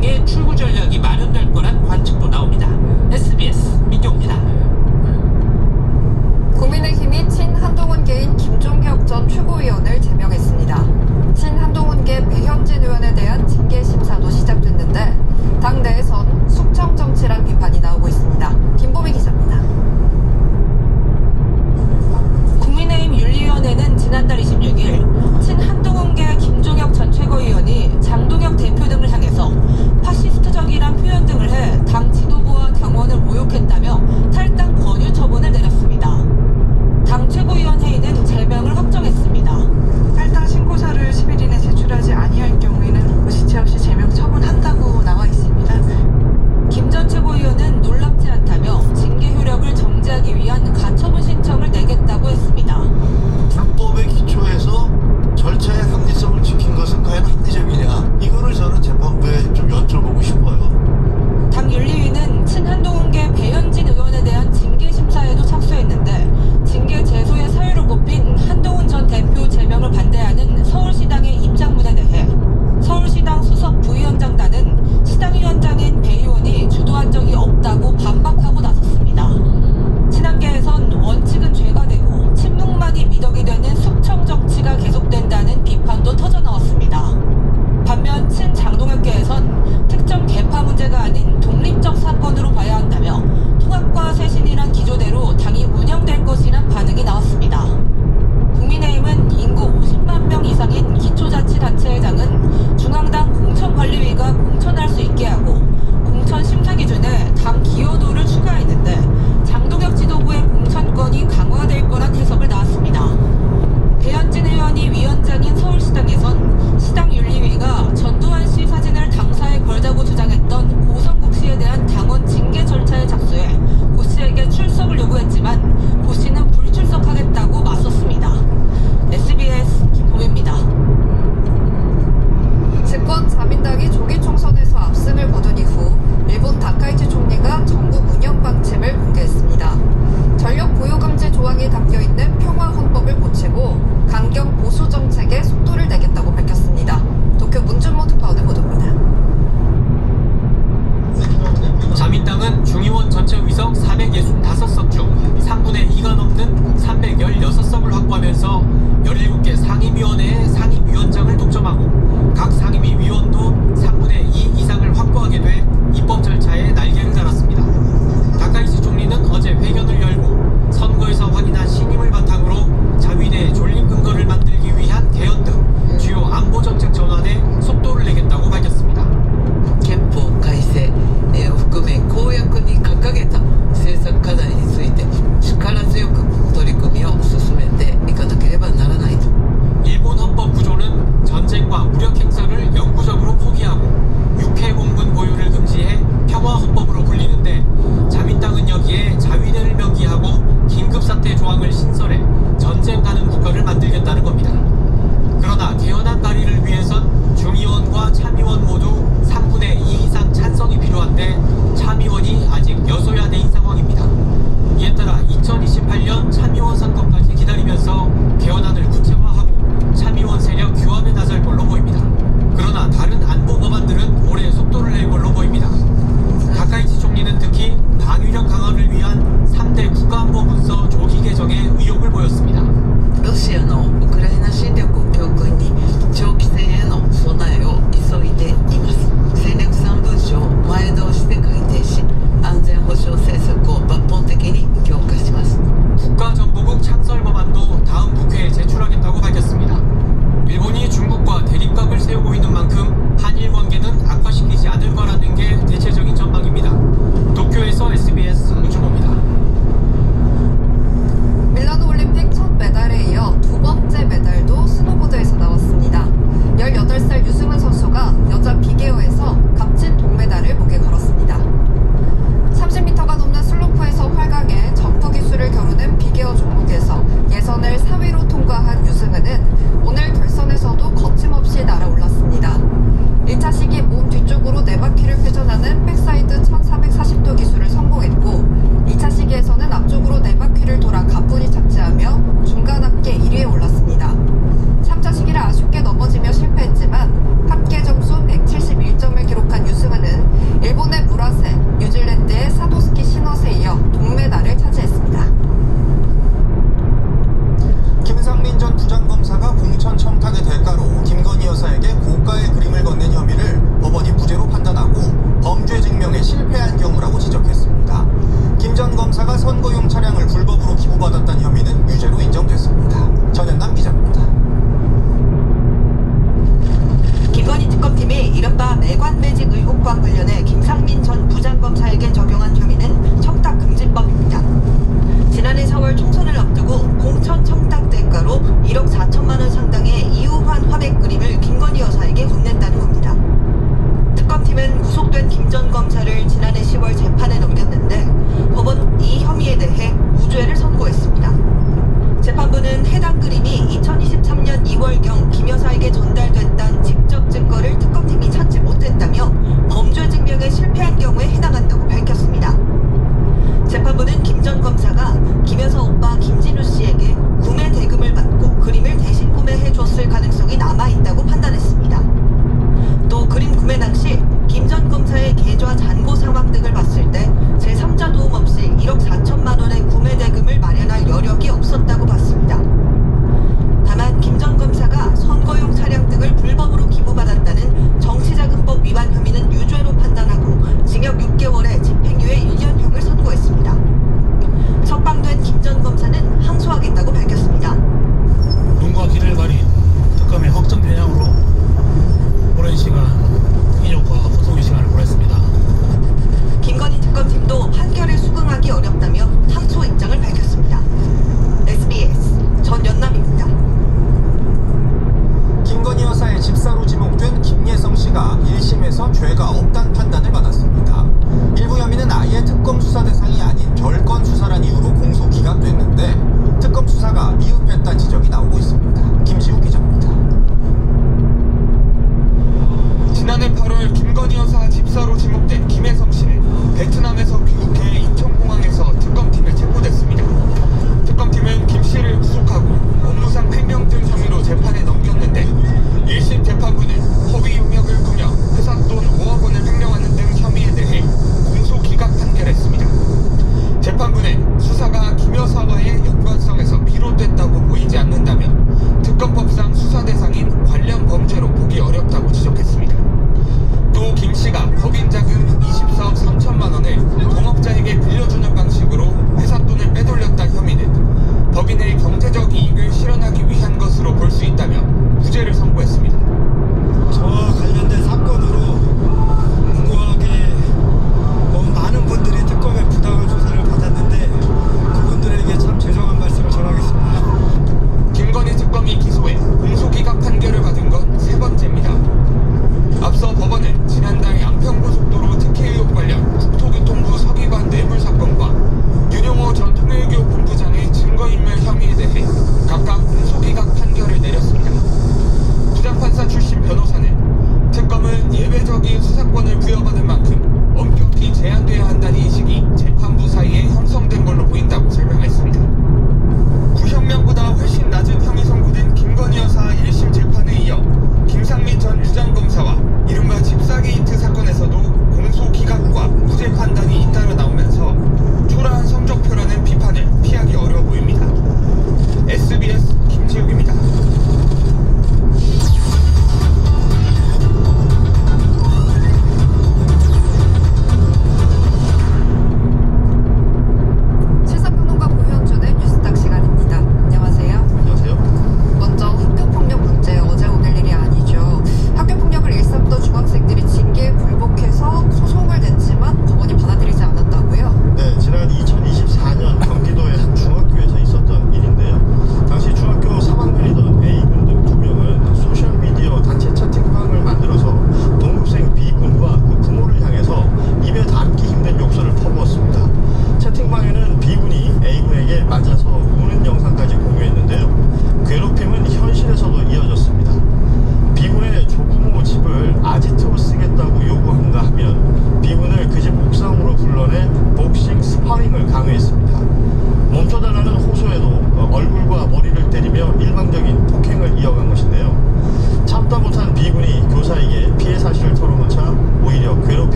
등의 출구 전략이 마련될 거란 관측도 나옵니다. SBS 민경입니다. 국민의힘이 친한동훈계인 김종혁 전 최고위원을 제명했습니다. 친한동훈계 배현진 의원에 대한 징계 심사도 시작됐는데 당 내에선 숙청 정치란 비판이 나오고 있습니다. 김보미 기자입니다. 국민의힘 윤리위원회는 지난달 26일 친한동훈계 김종혁 전 최고위원이 장동혁 대표 등을 향해서 파시스트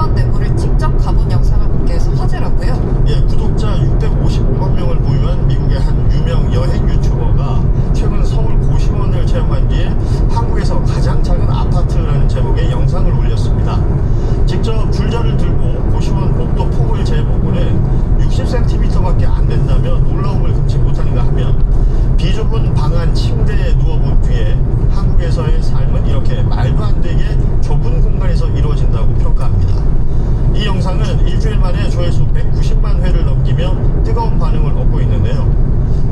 수사관 내부를 직접 가본 영상을 공개해서 화제라고요. 예, 구독자 655만 명을 보유한 미국의 한 유명 여행 유튜버가 최근 서울 고시원을 체험한 뒤에 한국에서 가장 작은 아파트라는 제목의 영상을 올렸습니다. 직접 줄자를 들고 고시원 복도 폭을 재보고는 60cm밖에 안 된다며 놀라움을 금치 못하는가 하면 비좁은 방 안 침대에 누워본 뒤에 한국에서의 삶은 이렇게 말도 안 되게 좁은 공간에서 이루어진다고 평가합니다. 이 영상은 일주일 만에 조회수 190만 회를 넘기며 뜨거운 반응을 얻고 있는데요.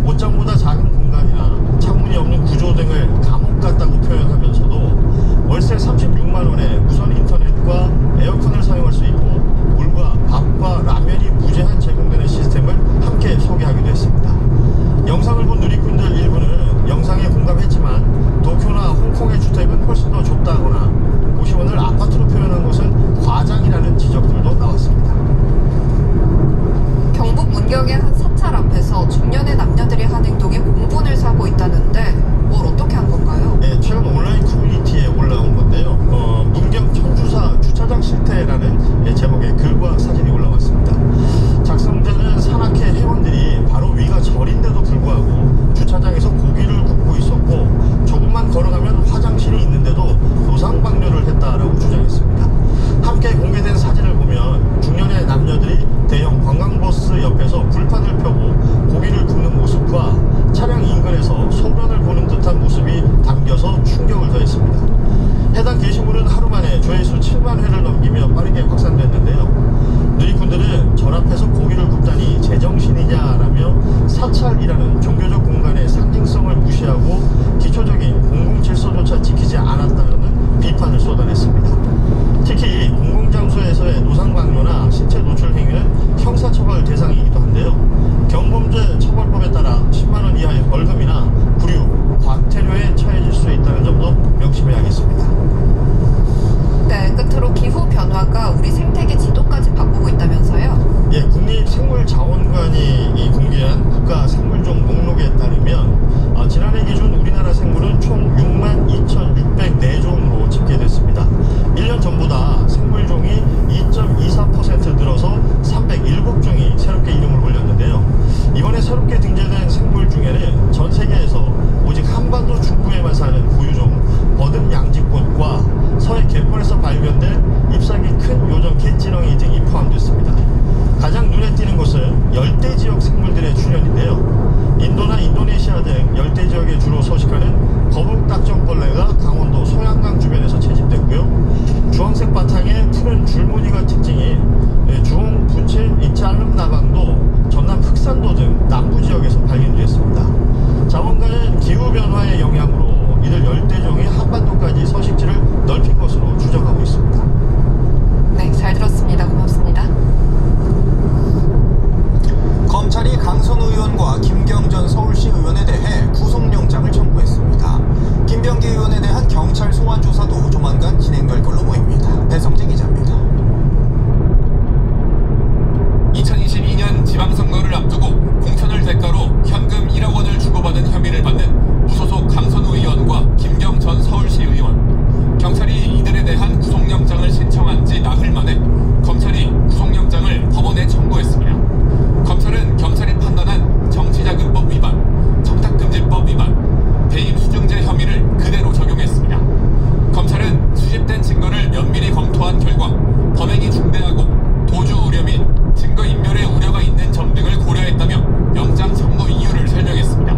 옷장보다 작은 공간이나 창문이 없는 구조 등을 감옥 같다고 표현하면서도 월세 36만 원에 무선 인터넷과 에어컨을 사용할 수 있고 물과 밥과 라면이 무제한 제공되는 시스템을 함께 소개하기도 했습니다. 영상을 본 누리꾼들 일부는 영상에 공감했지만 도쿄나 홍콩의 주택은 훨씬 더 좁다거나 고시원을 아파트로 표현한 것은 과장이라는 지적들도 나왔습니다. 경북 문경의 한 사찰 앞에서 중년의 남녀들이 한 행동에 공분을 사고 있다는데 뭘 어떻게 한 건가요? 네, 최근 온라인 커뮤니티에 올라온 건데요. 문경 천주사 주차장 실태라는 제목의 글과 사진이 올라왔습니다. 작성자는 산악회 회원들이 바로 위가 절인데도 불구하고 주차장에서 고기를 굽고 있었고 조금만 걸어가면 화장실이 있는데도 노상방뇨를 했다라고 주장했습니다. 함께 공개된 사진을 보면 중년의 남녀들이 대형 관광버스 옆에서 불판을 펴고 고기를 굽는 모습과 차량 인근에서 소변을 보는 듯한 모습이 담겨서 충격을 더했습니다. 해당 게시물은 하루 만에 조회수 7만 회를 넘기며 빠르게 확산됐는데요. 누리꾼들은 절 앞에서 고기를 굽다니 제정신이냐라며 사찰이라는 종교적 공간의 상징성을 무시하고 기초적인 공공질서조차 지키지 않았다는 비판을 쏟아냈습니다. 특히 공공장소에서의 노상방뇨나 신체 노출 행위는 형사처벌 대상이기도 한데요. 경범죄 처벌법에 따라 10만 원 이하의 벌금이나 구류, 과태료에 처해질 수 있다는 점도 명심해야겠습니다. 네, 끝으로 기후 변화가 우리 생태계 지도까지 바꾸고 있다면서요? 예, 국립생물자원관이 공개한 국가 생물종 목록에 따르면 지난해 기준 우리나라 생물은 총 62,604종으로 집계됐습니다. 1년 전보다 생물종이 2.24% 늘어서 307종이 새롭게 이름을 올렸는데요. 이번에 새롭게 등재된 생물 중에는 전 세계에서 오직 한반도 중부에만 사는 고유종 버든 양지꽃과 서해 개pon에서 발견된 잎사귀 큰 요정 갯지렁이 등이 포함됐습니다. 가장 눈에 띄는 것은 열대 지역 생물들의 출현인데요. 인도나 인도네시아 등 열대 지역에 주로 서식하는 거북 딱정벌레가 강원도 소양강 주변에서 채집됐고요. 주황색 바탕에 푸른 줄무늬가 특징인 주홍, 부칠, 이짤름 나방도 전남 흑산도 등 남부 지역에서 발견됐습니다. 자원가는 기후변화의 영향으로 이들 열대종이 한반도까지 서식지를 넓힌 것으로 추정하고 있습니다. 네, 잘 들었습니다. 고맙습니다. 검찰이 강선우 의원과 김경전 서울시 의원에 대해 구속영장을 청구했습니다. 김병기 의원에 대한 경찰 소환 조사도 조만간 진행될 걸로 보입니다. 배성재 기자입니다. 2022년 지방선거를 앞두고 공천을 대가로 현금 1억 원을 주고받은 혐의를 받는 무소속 강선우 의원과 김경전 서울시 의원. 경찰이 이들에 대한 구속영장을 신청한 지 나흘 만에 검찰이 구속영장을 법원에 청구했습니다. 검찰은 경찰이 판단한 정치자금법 위반, 청탁금지법 위반, 배임수증제 혐의를 그대로 적용했습니다. 검찰은 수집된 증거를 면밀히 검토한 결과 범행이 중대하고 도주 우려 및 증거인멸의 우려가 있는 점 등을 고려했다며 영장 청구 이유를 설명했습니다.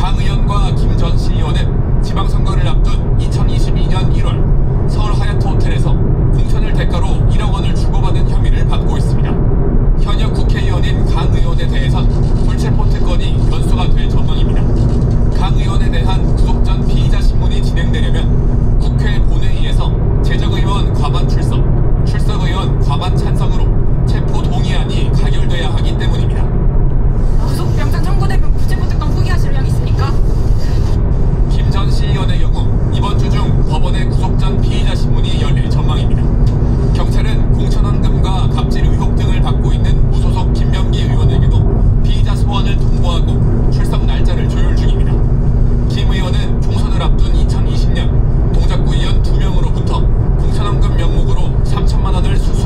강 의원과 김 전 시의원은 지방선거를 앞둔 2022년 1월 서울 하얏트 호텔에서 공천을 대가로 1억 원을 주고받은 혐의를 받고 있습니다. 현역 국회의원인 강 의원에 대해선 불체포 특권이 변수가 될 전망입니다. 강 의원에 대한 구속 전 피의자 신문이 진행되려면 국회 본회의에서 재적의원 과반 출석, 출석의원 과반 찬성으로 체포 동의안이 가결돼야 하기 때문입니다. 구속영장 청구되면 불체포 특권 포기하실 의향 있습니까? 김 전 시의원의 경우 이번 주 중 법원의 구속 전 피의자 신문이 열릴 전망입니다. 경찰은 공천헌금과 갑질 의혹 등을 받고 있는 무소속 김병기 의원에게도 피의자 소환을 통보하고 출석 날짜를 조율 중입니다. 김 의원은 총선을 앞둔 2020년 동작구 의원 2명으로부터 공천헌금 명목으로 3천만 원을 수수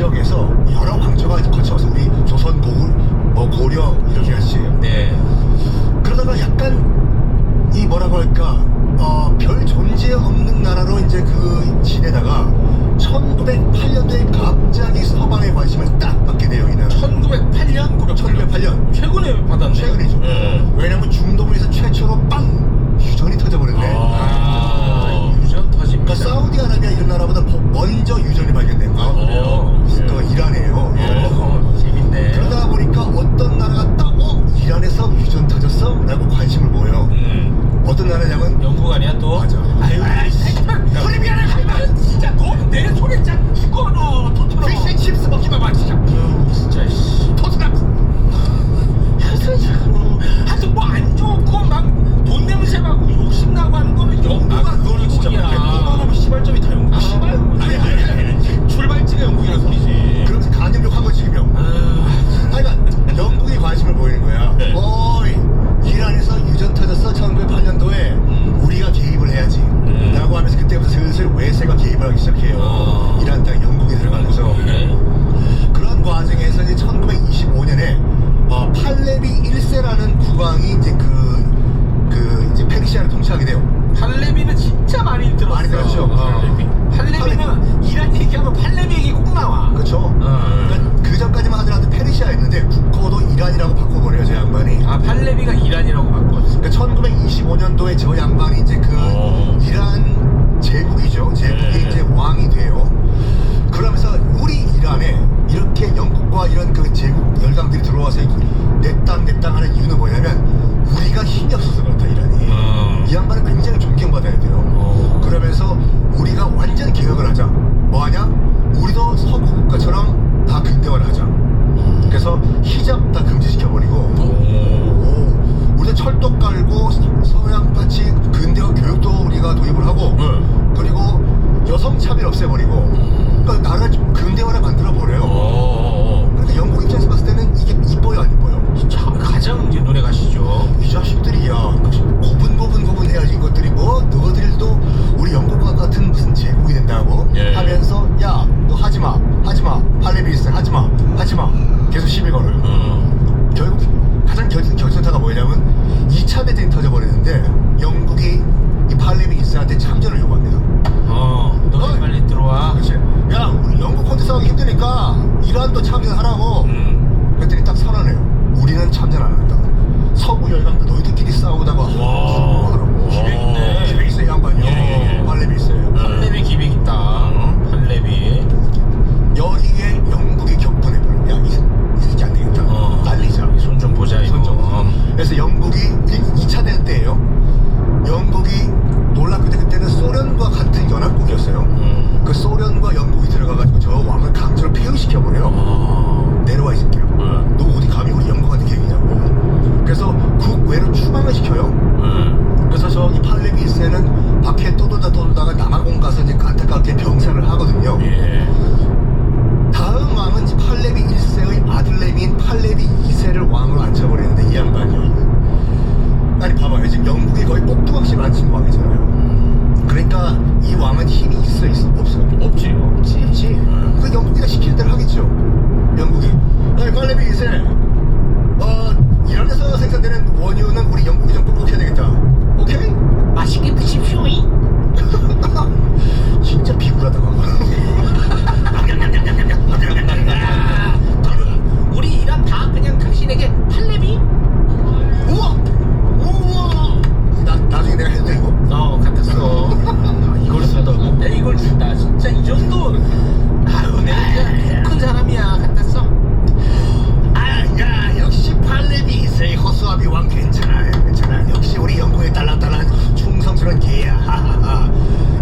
지역에서 여러 왕조가 거쳐서 우리 조선, 고구, 고려 이렇게 같이 네. 그러다가 약간 이 뭐라고 할까 별 존재 없는 나라로 이제 그 지내다가 1908년도에 갑자기 서방의 관심을 딱 받게 돼요. 이 나라 1908년? 1908년 최근에 받았네. 최근이죠. 왜냐면 중동에서 최초로 빵 유전이 터져버렸네. 유전 터집니다. 그러니까 사우디아라비아 이런 나라보다 먼저 유전이 발견된 거. 그래요? 그 이란이에요. 재밌네. 그러다 보니까 어떤 나라가 딱 이란에서 유전 터졌어? 라고 관심을 보여요. 어떤 나라냐면 영국 아니야 또? 맞아. 아유, 소리 미안해. 진짜 너는 내 소리 진짜 죽어 너. 토트넘. 피쉬칩스 먹기만 봐 진짜. 진짜 씨. 토트넘. 하여튼 뭐 안 좋고 막 돈 냄새 맡고 욕심 나고 하는 거는 영국아. 그거는 진짜 그거는 시발점이 다 영국. 시발? 아니. 출발지가 영국이란 소리지. 그러면서 간접력 한 거지 지금. 그러니까 영국이 관심을 보이는 거야. 어이 이란에서 유전 터졌어 1908년도에 우리가 개입을 해야지 라고 하면서 그때부터 슬슬 외세가 개입을 하기 시작해요. 이란 땅 영국이 들어가면서 그런 과정에서 이제 1925년에 팔레비 1세라는 국왕이 이제 이제 페르시아를 통치하게 돼요. 팔레비는 진짜 많이 들었어. 많이 들었죠. 팔레비는 이란 얘기하면 팔레비 얘기 꼭 나와. 그렇죠. 그러니까 그 전까지만 하더라도 페르시아였는데 국호도 이란이라고 바꿔버려요 저 양반이. 아 팔레비가 이란이라고 바꿨어. 그러니까 1925년도에 저 양반이 이제 이란 제국이죠. 제국이 이제 왕이 돼요. 그러면서 우리 이란에 이렇게 영국과 이런 그 제국 열강들이 들어와서 내 땅 하는 이유는 뭐냐면 우리가 힘이 없어서 그렇다 이란이. 이 양반은 굉장히 존경받아야 돼요. 그러면서 우리가 완전 개혁을 하자. 뭐하냐? 우리도 서구 국가처럼 다 근대화를 하자. 그래서 히잡 다 금지시켜버리고 우리도 철도 깔고 서양같이 근대화 교육도 우리가 도입을 하고 그리고 여성 차별 없애버리고 그러니까 나라를 좀 근대화를 만들어버려요. 그러니까 영국 입장에서 봤을 때는 이게 이뻐요 안 이뻐요? 가장 이제 눈에 가시죠. 이 자식들이 야 고분해야지 이것들이 뭐 너희들도 우리 영국과 같은 무슨 제국이 된다고 하면서 야 너 하지마 팔레비스 하지마 계속 시비 걸어요. 결국 가장 결승타가 뭐냐면 2차 대전이 터져버리는데 영국이 이 팔레비스한테 참전을 요구합니다. 너희 빨리 들어와. 그렇지. 야 우리 영국 혼자 싸우기 힘드니까 이란도 참전하라고. 그랬더니 딱 선언해요. 우리는 참전 안 한다. 서구 열강도 너희들끼리 싸우다가 하라고. 기백 있네. 기백 있어요 양반이요. 팔레비 있어요. 팔레비 기백 있다. 팔레비. 여기에 영국이 격분해버려. 야 이 새끼 안 되겠다. 날리자. 손 좀 보자 이거. 그래서 영국이 2차 대전 때예요. 영국이 놀랍게도 그때는 소련과 같은 연합국이었어요. 그 소련과 영국이 들어가가지고 저 왕을 강제로 폐위시켜버려요. 내려와 이 새끼야. 너 어디 감히 우리 영국한테 계획이냐고. 그래서 국외로 추방을 시켜요. 그래서 저기 팔레비 1세는 밖에 떠돌다가 남아공 가서 이제 안타깝게 병사를 하거든요. 다음 왕은 이제 팔레비 1세의 아들내미인 팔레비 2세를 왕으로 앉혀버리는데 이 양반이 아니 봐봐요 지금 영국이 거의 꼭두각시를 앉힌 왕이잖아요. 그러니까 이 왕은 힘이 있어 없어요? 없지. 그 영국이가 시키는 대로 하겠죠. 영국이 팔레비 2세 이란에서 생산되는 원유는 우리 영국이 좀 꼭 해야 되겠다. 오케이? 맛있게 드십시오. 진짜 비굴하다가 우리 이란 다 그냥 당신에게 팔레비? 우와 나중에 내가 해도 돼 이거? 같았어. 이걸 쓰다고. 내가 이걸 준다. 진짜 이 정도. 아유 내가 그냥 큰 사람이야. 같았어. 야 역시 팔레비 2세의 허수아비 왕 괜찮아. 역시 우리 영국에 딸랑딸랑 충성스러운 개야.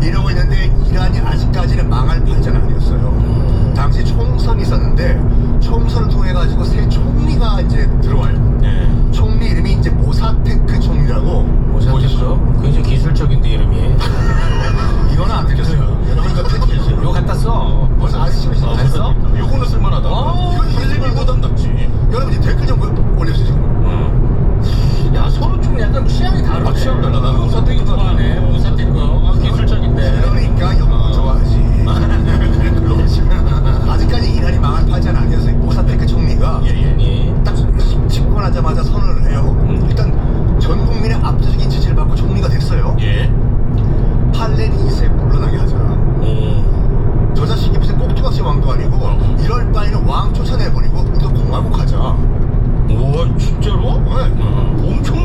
이러고 있는데 이란이 아직까지는 망할 판자가 아니었어요. 당시 총선이 있었는데 총선을 통해 가지고 새 총리가 이제 들어와요. 총리 이름이 이제 모사테크 총리라고. 모사테크? 굉장히 기술적인데 이름이. 이거는 안 들렸어요. 여러분 이거 팬티죠. 이거 갖다 써. 벌써 아시죠? 안 써? 요거는 쓸만하다. 이건 팔레비보단 낫지. 여러분 이제 댓글 좀 올려주세요. 야 서로 좀 약간 취향이 다르네. 취향 달라. 나는 모사테크 좋아하네. 모사테크. 기술적인데. 그러니까 영국 좋아하지. 아직까지 이란이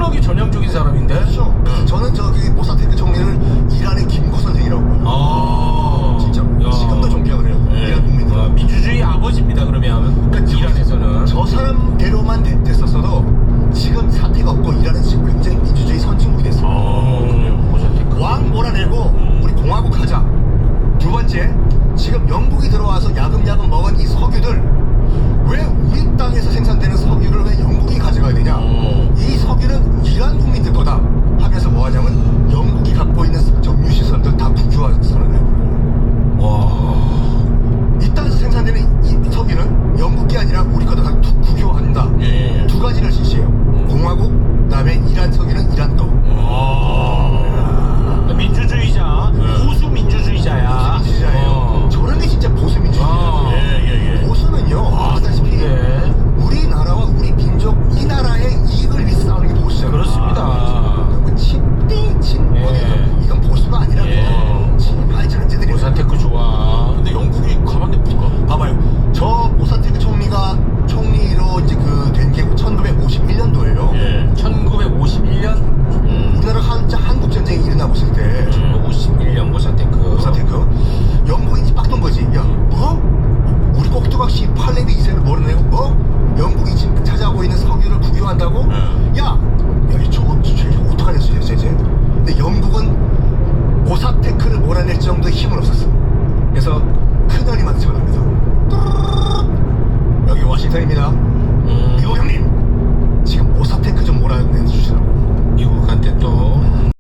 핵무력이 전형적인 사람인데. 그렇죠. 저는 저기 모사테크 총리를 이란의 김구 선생이라고 봐요. 아, 진짜 야. 지금도 존경을 해요. 네. 이란 국민들. 아, 민주주의 아버지입니다. 그러면 그러니까 이란에서는. 저 사람대로만 됐었어도 지금 사태가 없고 이란은 지금 굉장히 민주주의 선진국이 됐어요. 그래요. 모사테크. 왕 몰아내고 우리 공화국 하자. 두 번째, 지금 영국이 들어와서 야금야금 먹은 이 석유들 왜 우리 땅에서 생산되는 석유를 왜 영국이 가져가야 되냐? 이 석유는 이란 국민들 거다 하면서 뭐 하냐면 영국이 갖고 있는 정유시설들 다 국유화 선언해요. 와. 이 땅에서 생산되는 이 석유는 영국이 아니라 우리 거다 다 국유화한다. 예. 두 가지를 실시해요. 공화국, 그다음에 이란 석유는 이란 거. 민주주의자, 보수 민주주의자야. 민주주의자예요. 저런 게 진짜 보수 민주주의예요. 예. 보수는요, 아시다시피 네. 우리나라와 우리 민족 이 나라의 이익을 위해서 싸우는 게 보수잖아요. 그렇습니다. 그리고 친뭐 예. 이건 보수가 아니라고. 예. 친파의 잔재들이. 모사테크 좋아. 근데 영국이 가만히 냅둘까? 봐봐요. 저 모사테크 총리가 총리로 이제 그 된 게 1951년도예요. 예. 1951년. 우리나라 한국 전쟁이 일어나고 있을 때 1951년 모사테크. 모사테크 영국이 이제 빡던 거지. 야, 뭐? 우리 꼭두각시 팔레비 이세를 몰아내고 뭐? 영국이 지금 찾아오고 있는 석유를 국유한다고? 야, 저거 어떡하냐 이제. 근데 영국은 모사테크를 몰아낼 정도의 힘은 없었어. 그래서 큰언니한테 전화합니다. 여기 워싱턴입니다. 미국 형님, 지금 모사테크 좀 몰아내주시라고. 미국한테 또.